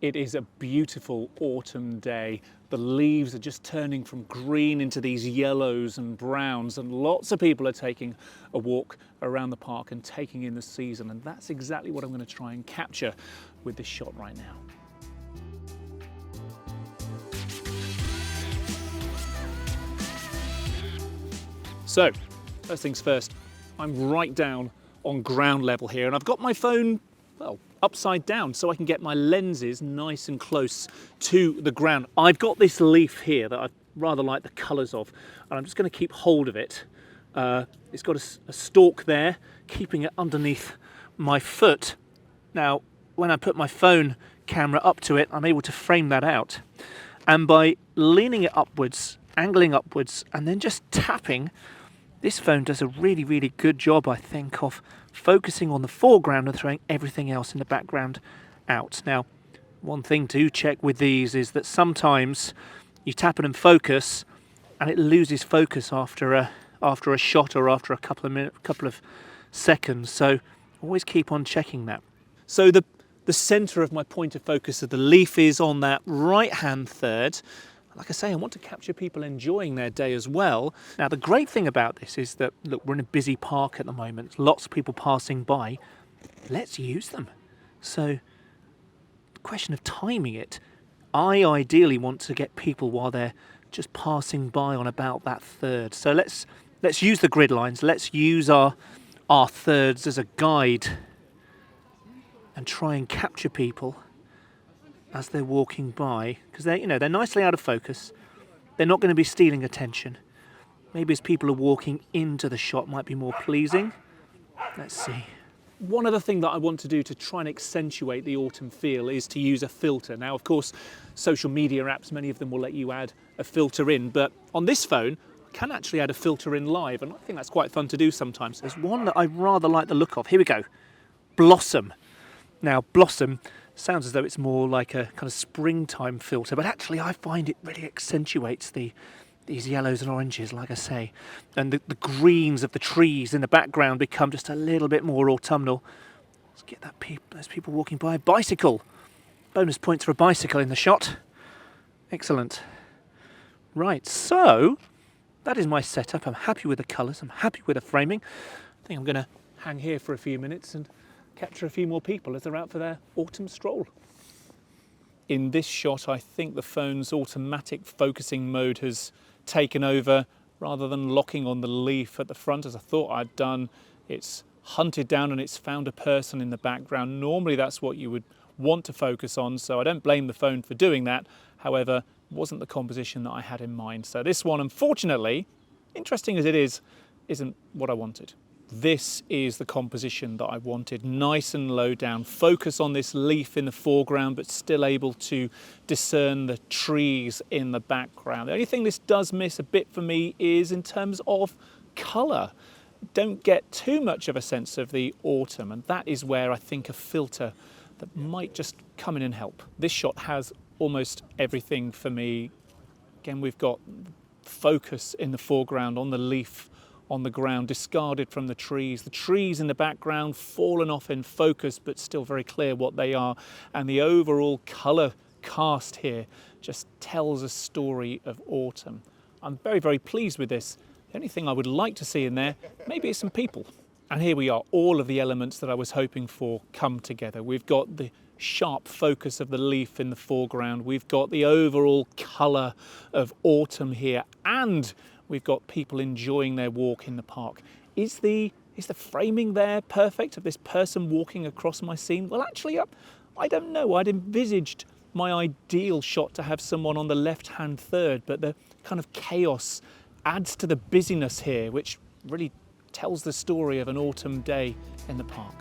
It is a beautiful autumn day. The leaves are just turning from green into these yellows and browns, and lots of people are taking a walk around the park and taking in the season, and that's exactly what I'm going to try and capture with this shot right now. So, first things first, I'm right down on ground level here, and I've got my phone, well, upside down so I can get my lenses nice and close to the ground. I've got this leaf here that I rather like the colours of, and I'm just going to keep hold of it. It's got a stalk there, keeping it underneath my foot. Now, when I put my phone camera up to it, I'm able to frame that out. And by leaning it upwards, angling upwards, and then just tapping, this phone does a really, really good job, I think, of focusing on the foreground and throwing everything else in the background out. Now, one thing to check with these is that sometimes you tap it and focus, and it loses focus after a shot or after a couple of seconds. So always keep on checking that. So the centre of my point of focus of the leaf is on that right-hand third. Like I say, I want to capture people enjoying their day as well. Now, the great thing about this is that, look, we're in a busy park at the moment. Lots of people passing by. Let's use them. So, the question of timing it, I ideally want to get people while they're just passing by on about that third. So let's use the grid lines. Let's use our thirds as a guide and try and capture people as they're walking by, because they're nicely out of focus. They're not going to be stealing attention. Maybe as people are walking into the shot might be more pleasing. Let's see. One other thing that I want to do to try and accentuate the autumn feel is to use a filter. Now, of course, social media apps, many of them will let you add a filter in, but on this phone, I can actually add a filter in live, and I think that's quite fun to do sometimes. There's one that I rather like the look of. Here we go. Blossom. Now, Blossom sounds as though it's more like a kind of springtime filter, but actually I find it really accentuates these yellows and oranges, like I say, and the greens of the trees in the background become just a little bit more autumnal. Let's get those people walking by. Bicycle. Bonus points for a bicycle in the shot. Excellent. Right, so that is my setup. I'm happy with the colours. I'm happy with the framing. I think I'm going to hang here for a few minutes and capture a few more people as they're out for their autumn stroll. In this shot, I think the phone's automatic focusing mode has taken over. Rather than locking on the leaf at the front as I thought I'd done, it's hunted down and it's found a person in the background. Normally that's what you would want to focus on, so I don't blame the phone for doing that. However, it wasn't the composition that I had in mind. So this one, unfortunately, interesting as it is, isn't what I wanted. This is the composition that I wanted, nice and low down, focus on this leaf in the foreground, but still able to discern the trees in the background. The only thing this does miss a bit for me is in terms of colour. Don't get too much of a sense of the autumn, and that is where I think a filter that might just come in and help. This shot has almost everything for me. Again, we've got focus in the foreground on the leaf on the ground, discarded from the trees in the background, fallen off in focus, but still very clear what they are. And the overall colour cast here just tells a story of autumn. I'm very, very pleased with this. The only thing I would like to see in there, maybe is some people. And here we are, all of the elements that I was hoping for come together. We've got the sharp focus of the leaf in the foreground. We've got the overall colour of autumn here, and we've got people enjoying their walk in the park. Is the framing there perfect of this person walking across my scene? Well, actually, I don't know. I'd envisaged my ideal shot to have someone on the left-hand third, but the kind of chaos adds to the busyness here, which really tells the story of an autumn day in the park.